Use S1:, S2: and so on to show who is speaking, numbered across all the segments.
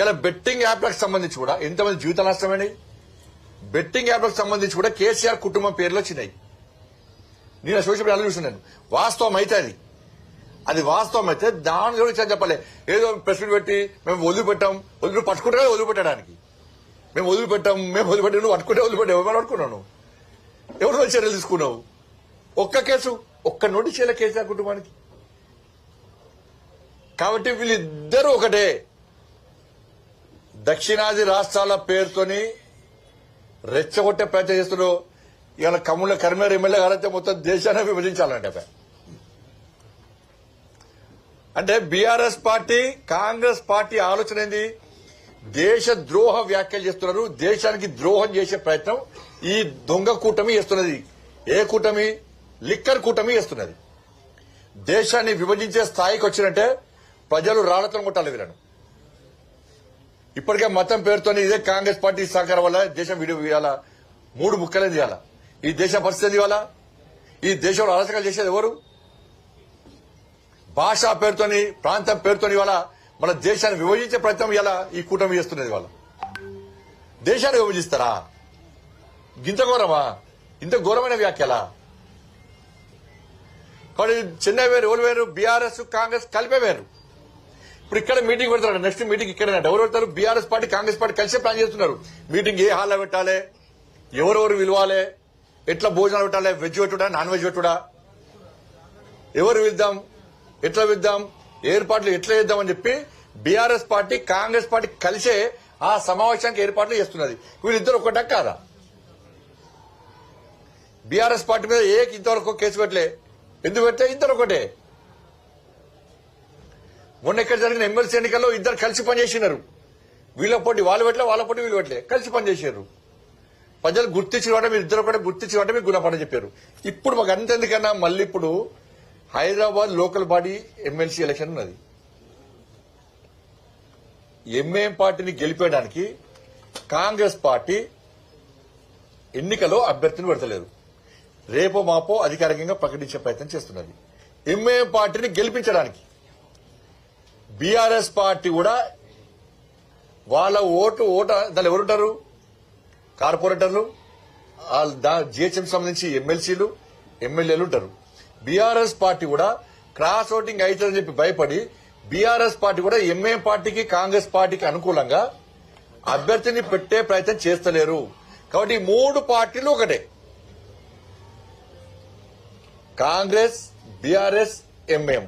S1: ఇలా బెట్టింగ్ యాప్లకు సంబంధించి కూడా ఎంతమంది జీవిత నష్టమైనవి, బెట్టింగ్ యాప్లకు సంబంధించి కూడా కేసీఆర్ కుటుంబం పేర్లు వచ్చినాయి. నేను సోషల్ మీడియాలో చూస్తున్నాను. వాస్తవం అయితే అది వాస్తవం అయితే దాని గురించి చెప్పలే. ఏదో ప్రెస్ మీట్ పెట్టి మేము వదిలిపెట్టాం, పట్టుకుంటే వదిలిపెట్టడానికి మేము వదిలిపెట్టాం, నువ్వు పట్టుకుంటే వదిలిపెట్టావు. ఎవరు పట్టుకున్నాను? ఎవరు చర్యలు తీసుకున్నావు? ఒక్క కేసు, ఒక్క నోటీస్ చేయలే కేసీఆర్ కుటుంబానికి. కాబట్టి వీళ్ళిద్దరూ ఒకటే. దక్షిణాది రాష్ట్రాల పేరుతోని రెచ్చగొట్టే ప్రయత్నం చేస్తున్నారు. ఇవాళ కరీంనగర్ ఎమ్మెల్యే గారైతే మొత్తం దేశాన్ని విభజించాలంటే అంటే బీఆర్ఎస్ పార్టీ కాంగ్రెస్ పార్టీ ఆలోచన ఏంది? దేశ ద్రోహ వ్యాఖ్యలు చేస్తున్నారు. దేశానికి ద్రోహం చేసే ప్రయత్నం ఈ దొంగ కూటమి చేస్తున్నది. ఏ కూటమి? లిక్కర్ కూటమి చేస్తున్నది. దేశాన్ని విభజించే స్థాయికి వచ్చినట్టే ప్రజలు రాళ్లతో కొట్టాలి వీళ్ళను. ఇప్పటికే మతం పేరుతోని ఇదే కాంగ్రెస్ పార్టీ సహకారం వల్ల దేశం ఇవాళ 3 ముక్కలేది. ఇవాళ ఈ దేశ పరిస్థితి, ఇవాళ ఈ దేశంలో అరాచకాలు చేసేది ఎవరు? భాషా పేరుతోని, ప్రాంతం పేరుతోని ఇవాళ మన దేశాన్ని విభజించే ప్రయత్నం ఇలా ఈ కూటమి చేస్తున్నది. ఇవాళ దేశాన్ని విభజిస్తారా? ఇంత ఘోరమా? ఇంత ఘోరమైన వ్యాఖ్యలా? కాబట్టి చెన్నై వేరు, ఎవరు వేరు? బీఆర్ఎస్ కాంగ్రెస్ కలిపే వేరు. ఇప్పుడు ఇక్కడ మీటింగ్ పెడతారు, నెక్స్ట్ మీటింగ్ ఇక్కడ ఎవరు పెడతారు? బీఆర్ఎస్ పార్టీ కాంగ్రెస్ పార్టీ కలిసే ప్లాన్ చేస్తున్నారు. మీటింగ్ ఏ హాల్లో పెట్టాలి, ఎవరెవరు విలువాలి, ఎట్లా భోజనాలు పెట్టాలి, వెజ్ పెట్టుడా నాన్ వెజ్ పెట్టుడా, ఎవరు విద్దాం, ఎట్లా విద్దాం, ఏర్పాట్లు ఎట్లా చేద్దామని చెప్పి బీఆర్ఎస్ పార్టీ కాంగ్రెస్ పార్టీ కలిసే ఆ సమావేశానికి ఏర్పాట్లు చేస్తున్నది. వీళ్ళిద్దరు ఒకటా కాదా? బీఆర్ఎస్ పార్టీ మీద ఇంతవరకు కేసు పెట్టలే. ఎందుకు పెట్టలే? ఇద్దరు ఒకటే. మొన్న ఎక్కడ జరిగిన ఎమ్మెల్సీ ఎన్నికల్లో ఇద్దరు కలిసి పనిచేసినారు. వీళ్ళ పోటీ వాళ్ళు పెట్టలే, వాళ్ళ పోటీ వీళ్ళు పెట్టలే, కలిసి పనిచేసారు. ప్రజలు గుర్తించిన మీరు ఇద్దరు కూడా గుర్తించిన మీకు గుణపడ చెప్పారు. ఇప్పుడు మాకు అంతెందుకన్నా మళ్ళీ ఇప్పుడు Hyderabad local body MLC election ఉన్నది. ఎంఐఎం పార్టీని గెలిపేయడానికి కాంగ్రెస్ పార్టీ ఎన్నికలో అభ్యర్థిని పెడతలేదు. రేపో మాపో అధికారికంగా ప్రకటించే ప్రయత్నం చేస్తున్నది. ఎంఐఎం పార్టీని గెలిపించడానికి బీఆర్ఎస్ పార్టీ కూడా వాళ్ళ ఓటు దాని ఎవరుంటారు? కార్పొరేటర్లు, జిహెచ్ఎం సంబంధించి ఎమ్మెల్సీలు, ఎమ్మెల్యేలు ఉంటారు. బీఆర్ఎస్ పార్టీ కూడా క్రాస్ ఓటింగ్ అవుతుందని చెప్పి భయపడి బీఆర్ఎస్ పార్టీ కూడా ఎంఐఎం పార్టీకి కాంగ్రెస్ పార్టీకి అనుకూలంగా అభ్యర్థిని పెట్టే ప్రయత్నం చేస్తలేరు. కాబట్టి 3 పార్టీలు ఒకటే. కాంగ్రెస్, బీఆర్ఎస్, ఎంఐఎం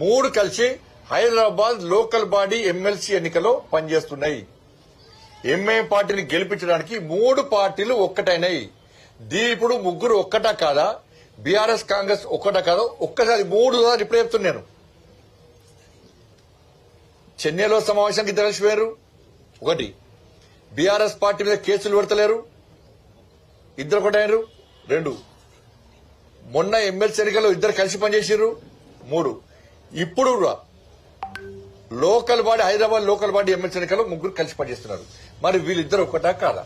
S1: 3 కలిసి హైదరాబాద్ లోకల్ బాడీ ఎమ్మెల్సీ ఎన్నికలో పనిచేస్తున్నాయి. ఎంఐఎం పార్టీని గెలిపించడానికి 3 పార్టీలు ఒక్కటైనాయి. ఇప్పుడు ముగ్గురు ఒక్కటా కాదా? బీఆర్ఎస్ కాంగ్రెస్ ఒక్కటా కాదా? ఒక్కసారి 3 సార్లు ఇప్పుడే చెప్తున్నాను. చెన్నైలో సమావేశానికి ఇద్దరు కలిసి వేరు. ఒకటి, బీఆర్ఎస్ పార్టీ మీద కేసులు పెడతలేరు, ఇద్దరు ఒకటైనరు. 2, మొన్న ఎమ్మెల్సీ ఎన్నికల్లో ఇద్దరు కలిసి పనిచేసారు. 3, ఇప్పుడు local body Hyderabad local body MLC ఎన్నికల్లో ముగ్గురు కలిసి పనిచేస్తున్నారు. మరి వీళ్ళిద్దరు ఒక్కటా కాదా?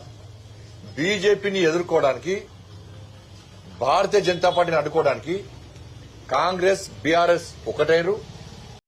S1: బీజేపీని ఎదుర్కోవడానికి, భారతీయ జనతా పార్టీని అడ్డుకోవడానికి కాంగ్రెస్, బీఆర్ఎస్ ఒకటైనరు.